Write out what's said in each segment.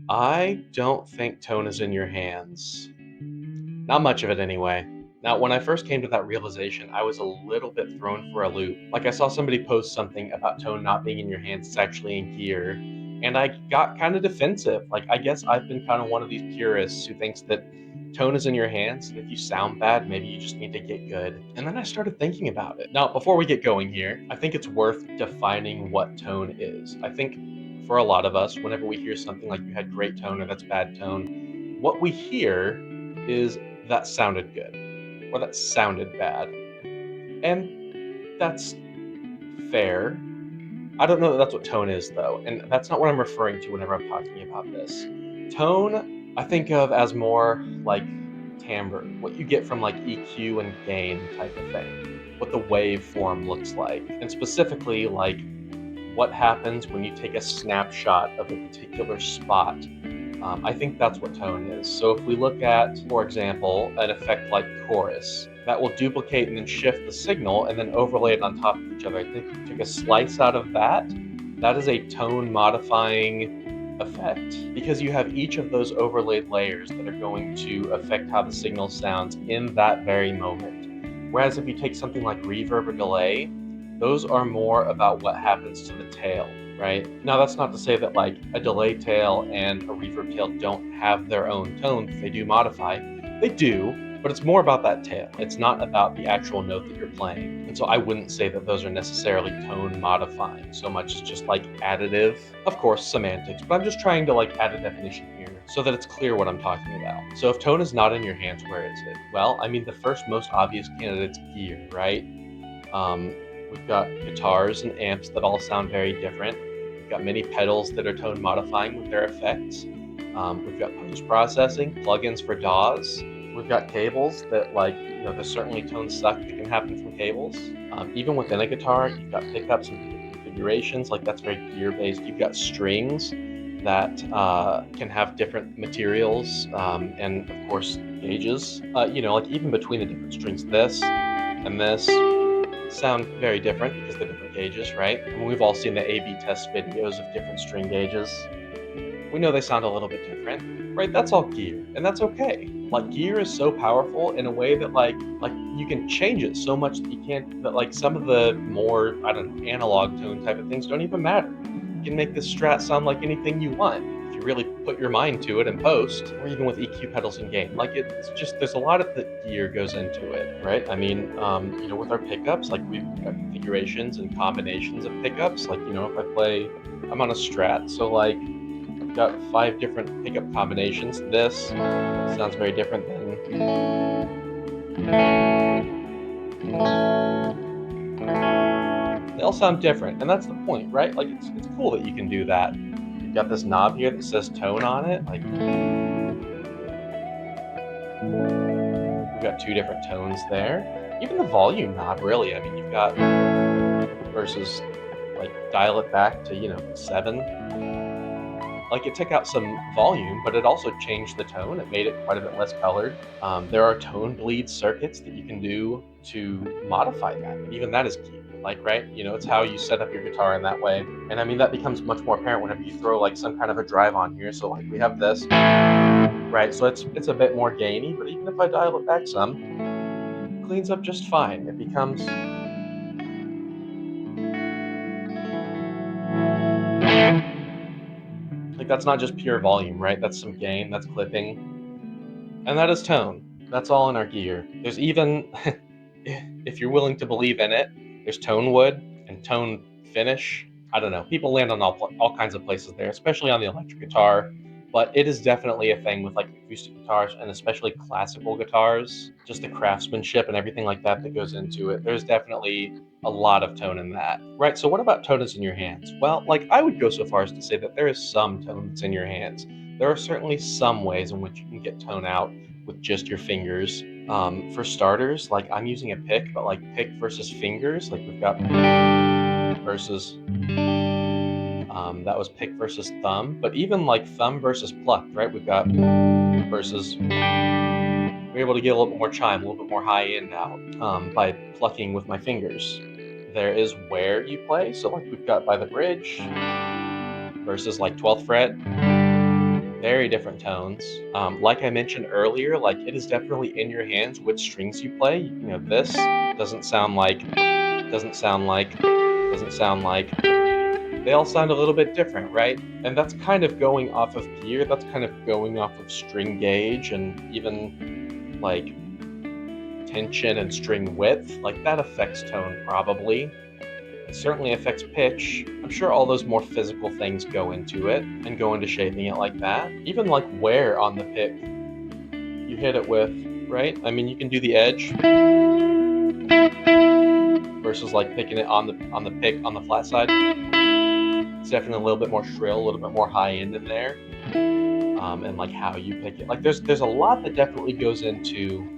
I don't think tone is in your hands. Not much of it anyway. Now, when I first came to that realization, I was a little bit thrown for a loop. Like, I saw somebody post something about tone not being in your hands, it's actually in gear. And I got kind of defensive. Like, I guess I've been kind of one of these purists who thinks that tone is in your hands. And if you sound bad, maybe you just need to get good. And then I started thinking about it. Now, before we get going here, I think it's worth defining what tone is. I think for a lot of us, whenever we hear something like you had great tone or that's bad tone, what we hear is that sounded good or that sounded bad. And that's fair. I don't know that that's what tone is, though. And that's not what I'm referring to whenever I'm talking about this. Tone, I think of as more like timbre, what you get from like EQ and gain type of thing, what the waveform looks like. And specifically, like what happens when you take a snapshot of a particular spot. I think that's what tone is. So if we look at, for example, an effect like chorus, that will duplicate and then shift the signal and then overlay it on top of each other. I think if you took a slice out of that, that is a tone modifying effect because you have each of those overlaid layers that are going to affect how the signal sounds in that very moment. Whereas if you take something like reverb or delay, those are more about what happens to the tail, right? Now, that's not to say that like a delay tail and a reverb tail don't have their own tones. They do modify. They do, but it's more about that tail. It's not about the actual note that you're playing. And so I wouldn't say that those are necessarily tone modifying so much as just like additive. Of course, semantics, but I'm just trying to like add a definition here so that it's clear what I'm talking about. So if tone is not in your hands, where is it? Well, I mean, the first most obvious candidate's gear, right? We've got guitars and amps that all sound very different. We've got many pedals that are tone modifying with their effects. We've got post-processing, plugins for DAWs. We've got cables that there's certainly tone suck that can happen from cables. Even within a guitar, you've got pickups and configurations, like that's very gear-based. You've got strings that can have different materials and of course gauges. Like even between the different strings, this and this sound very different because they're different gauges, right? I mean, we've all seen the A/B test videos of different string gauges. We know they sound a little bit different, right? That's all gear, and that's okay. Like gear is so powerful in a way that like you can change it so much that you can't. That like some of the more analog tone type of things don't even matter. You can make this Strat sound like anything you want if you really put your mind to it and post, or even with EQ pedals and gain. Like it's just there's a lot of the gear goes into it, right? I mean, with our pickups, like we've got configurations and combinations of pickups. Like if I play, I'm on a Strat, so like I've got 5 different pickup combinations. This sounds very different they all sound different, and that's the point, right? Like it's cool that you can do that. You've got this knob here that says tone on it. Like we've got 2 different tones there. Even the volume knob, really. I mean, you've got versus like dial it back to 7. Like it took out some volume, but it also changed the tone. It made it quite a bit less colored. There are tone bleed circuits that you can do to modify that. And even that is key. Like, right? It's how you set up your guitar in that way. And I mean, that becomes much more apparent whenever you throw like some kind of a drive on here. So like we have this, right? So it's a bit more gainy, but even if I dial it back some, it cleans up just fine. It becomes like that's not just pure volume, right? That's some gain, that's clipping, and that is tone. That's all in our gear. There's even, if you're willing to believe in it, there's tone wood and tone finish. I don't know. People land on all kinds of places there, especially on the electric guitar. But it is definitely a thing with like acoustic guitars and especially classical guitars. Just the craftsmanship and everything like that goes into it. There's definitely a lot of tone in that. Right, so what about tone is in your hands? Well, like I would go so far as to say that there is some tone that's in your hands. There are certainly some ways in which you can get tone out with just your fingers. For starters, like I'm using a pick, but like pick versus fingers, like we've got versus, that was pick versus thumb, but even like thumb versus pluck, right? We've got versus, we're able to get a little bit more chime, a little bit more high end out by plucking with my fingers. There is where you play, so like we've got by the bridge versus like 12th fret. Very different tones. Like I mentioned earlier, like it is definitely in your hands which strings you play. You know, this doesn't sound like, doesn't sound like, doesn't sound like. They all sound a little bit different, right? And that's kind of going off of gear. That's kind of going off of string gauge and even like tension and string width. Like that affects tone probably. It certainly affects pitch. I'm sure all those more physical things go into it and go into shaping it like that. Even like where on the pick you hit it with, right? I mean, you can do the edge versus like picking it on the pick on the flat side. It's definitely a little bit more shrill, a little bit more high end in there, and like how you pick it. Like there's a lot that definitely goes into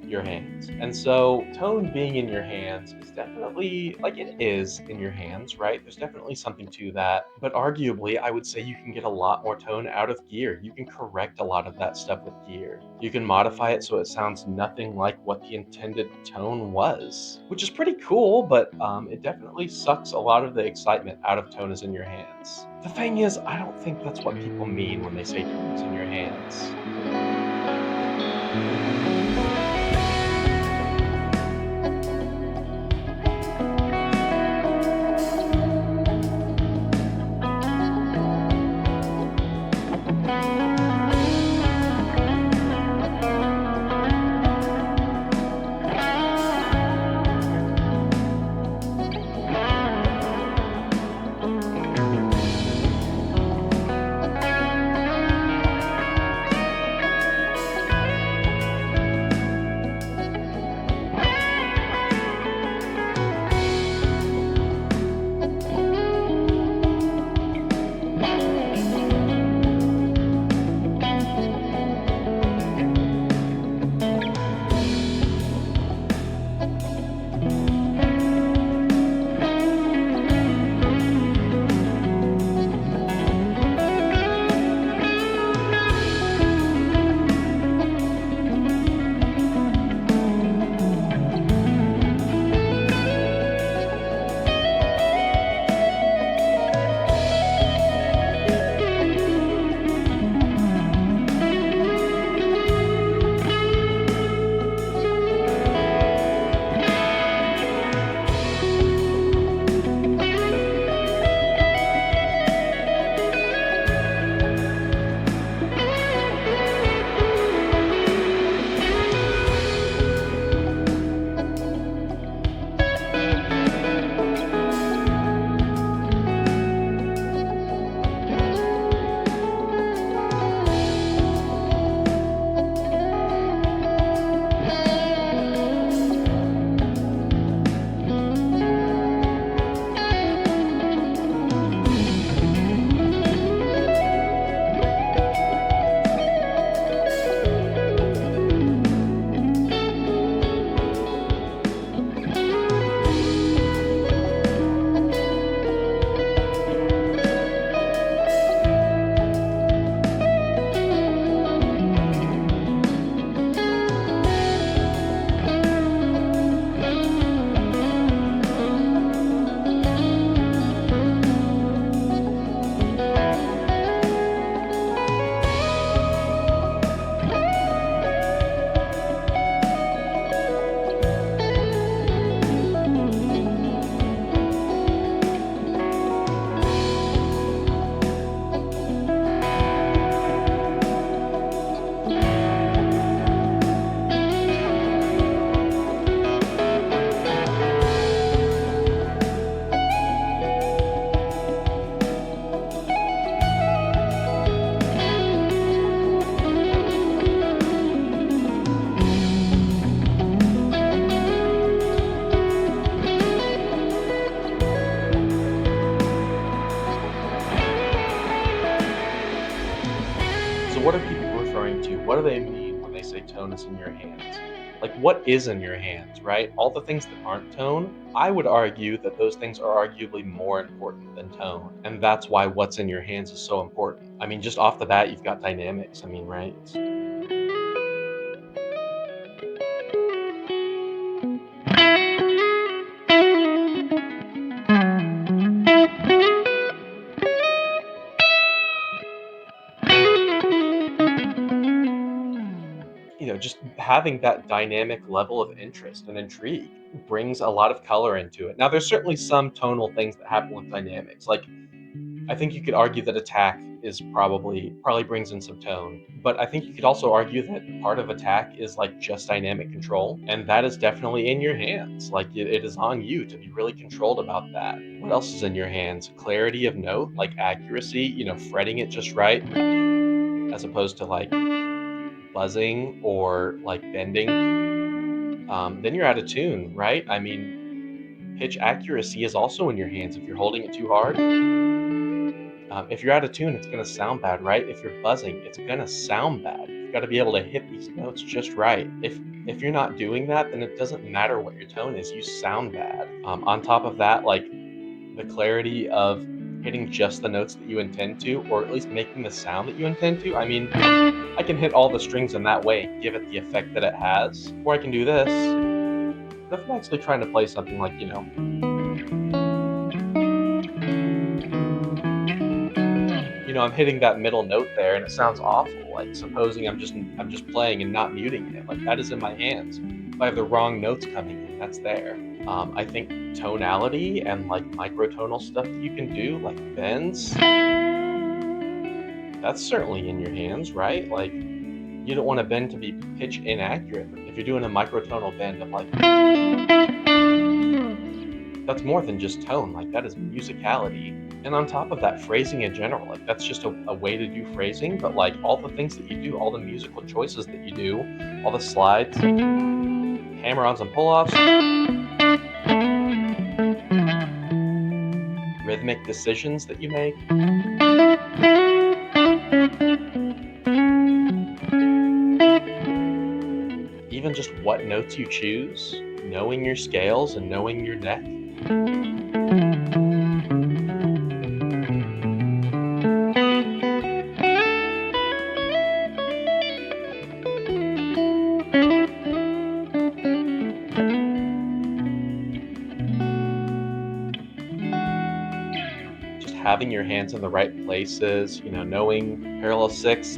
your hands. And so tone being in your hands is definitely, like, it is in your hands, right? There's definitely something to that. But arguably, I would say you can get a lot more tone out of gear. You can correct a lot of that stuff with gear. You can modify it so it sounds nothing like what the intended tone was, which is pretty cool, but it definitely sucks a lot of the excitement out of tone is in your hands. The thing is, I don't think that's what people mean when they say tone is in your hands. So what are people referring to? What do they mean when they say tone is in your hands? Like, what is in your hands, right? All the things that aren't tone, I would argue that those things are arguably more important than tone. And that's why what's in your hands is so important. I mean, just off the bat, you've got dynamics. I mean, right? just having that dynamic level of interest and intrigue brings a lot of color into it. Now, there's certainly some tonal things that happen with dynamics. Like, I think you could argue that attack is probably brings in some tone, but I think you could also argue that part of attack is like just dynamic control, and that is definitely in your hands. Like it is on you to be really controlled about that. What else is in your hands? Clarity of note, like accuracy, fretting it just right, as opposed to like buzzing or like bending. Then you're out of tune, right? I mean, pitch accuracy is also in your hands. If you're holding it too hard, if you're out of tune, it's going to sound bad, right? If you're buzzing, it's going to sound bad. You've got to be able to hit these notes just right. If you're not doing that, then it doesn't matter what your tone is. You sound bad. On top of that, like the clarity of hitting just the notes that you intend to, or at least making the sound that you intend to. I mean, I can hit all the strings in that way, give it the effect that it has. Or I can do this. But if I'm actually trying to play something like, I'm hitting that middle note there and it sounds awful. Like supposing I'm just playing and not muting it. Like that is in my hands. If I have the wrong notes coming in, that's there. I think tonality and like microtonal stuff that you can do, like bends, that's certainly in your hands, right? Like you don't want to bend to be pitch inaccurate. But if you're doing a microtonal bend of like, that's more than just tone. Like that is musicality. And on top of that, phrasing in general, like that's just a way to do phrasing, but like all the things that you do, all the musical choices that you do, all the slides, hammer-ons and pull-offs, rhythmic decisions that you make. Even just what notes you choose, knowing your scales and knowing your neck. Just having your hands in the right places, knowing parallel sixths,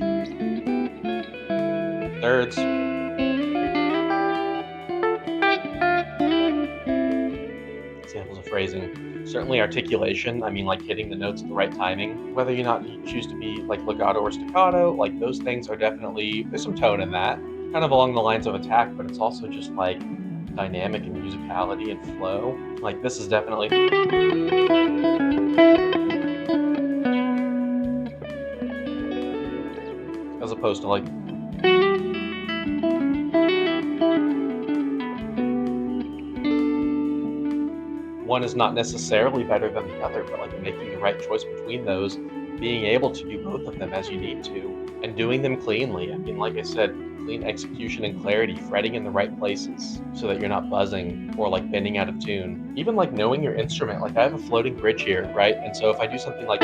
thirds. Examples of phrasing. Certainly articulation, I mean like hitting the notes at the right timing. Whether you choose to be like legato or staccato, like those things are definitely, there's some tone in that. Kind of along the lines of attack, but it's also just like dynamic and musicality and flow. Like this is definitely, as opposed to like, one is not necessarily better than the other, but like making the right choice between those, being able to do both of them as you need to, and doing them cleanly. I mean, like I said, clean execution and clarity, fretting in the right places so that you're not buzzing or like bending out of tune. Even like knowing your instrument, like I have a floating bridge here, right? And so if I do something like,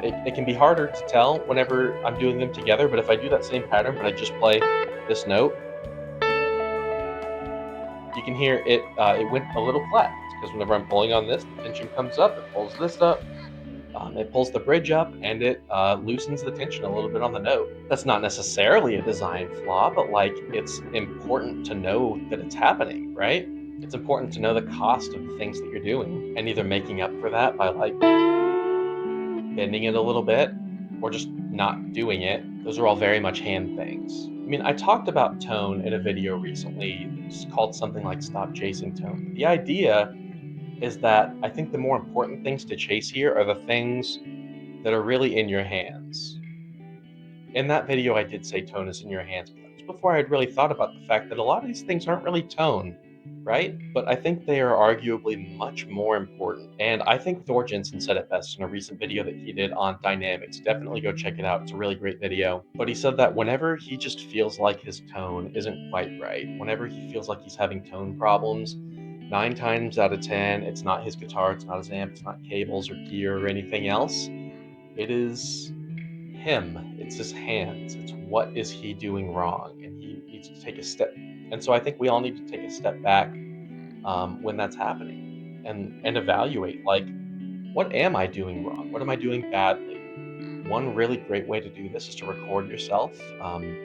it can be harder to tell whenever I'm doing them together, but if I do that same pattern, but I just play this note, you can hear it, it went a little flat, because whenever I'm pulling on this, the tension comes up, it pulls this up, it pulls the bridge up, and it loosens the tension a little bit on the note. That's not necessarily a design flaw, but like it's important to know that it's happening, right? It's important to know the cost of the things that you're doing, and either making up for that by like bending it a little bit, or just not doing it. Those are all very much hand things. I mean, I talked about tone in a video recently. It's called something like Stop Chasing Tone. The idea is that I think the more important things to chase here are the things that are really in your hands. In that video, I did say tone is in your hands, but that was before I had really thought about the fact that a lot of these things aren't really tone, right? But I think they are arguably much more important. And I think Thor Jensen said it best in a recent video that he did on dynamics. Definitely go check it out. It's a really great video. But he said that whenever he just feels like his tone isn't quite right, whenever he feels like he's having tone problems, 9 times out of 10, it's not his guitar, it's not his amp, it's not cables or gear or anything else. It is him. It's his hands. It's what is he doing wrong? And he needs to take a step. And so I think we all need to take a step back when that's happening and evaluate, like, what am I doing wrong? What am I doing badly? One really great way to do this is to record yourself.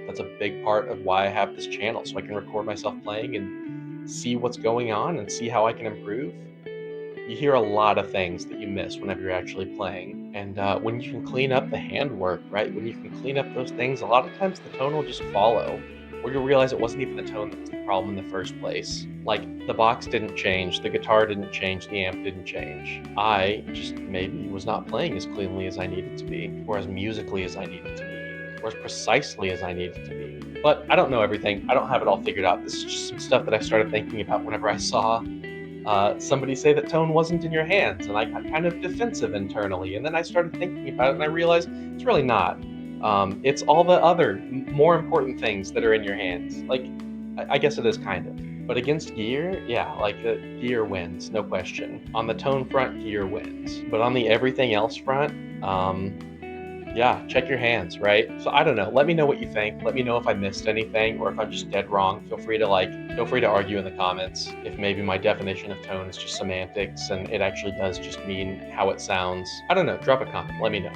That's a big part of why I have this channel, so I can record myself playing and see what's going on and see how I can improve. You hear a lot of things that you miss whenever you're actually playing. And when you can clean up the handwork, right? When you can clean up those things, a lot of times the tone will just follow, or you'll realize it wasn't even the tone that was the problem in the first place. Like, the box didn't change, the guitar didn't change, the amp didn't change. I just maybe was not playing as cleanly as I needed to be, or as musically as I needed to be, or as precisely as I needed to be. But I don't know everything. I don't have it all figured out. This is just some stuff that I started thinking about whenever I saw somebody say that tone wasn't in your hands, and I got kind of defensive internally. And then I started thinking about it, and I realized it's really not. It's all the other, more important things that are in your hands. Like, I guess it is kind of. But against gear, yeah, like gear wins, no question. On the tone front, gear wins. But on the everything else front, yeah, check your hands, right? So I don't know. Let me know what you think. Let me know if I missed anything or if I'm just dead wrong. Feel free to argue in the comments if maybe my definition of tone is just semantics and it actually does just mean how it sounds. I don't know. Drop a comment. Let me know.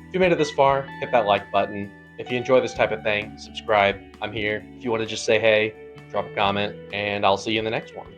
If you made it this far, hit that like button. If you enjoy this type of thing, subscribe. I'm here. If you want to just say hey, drop a comment, and I'll see you in the next one.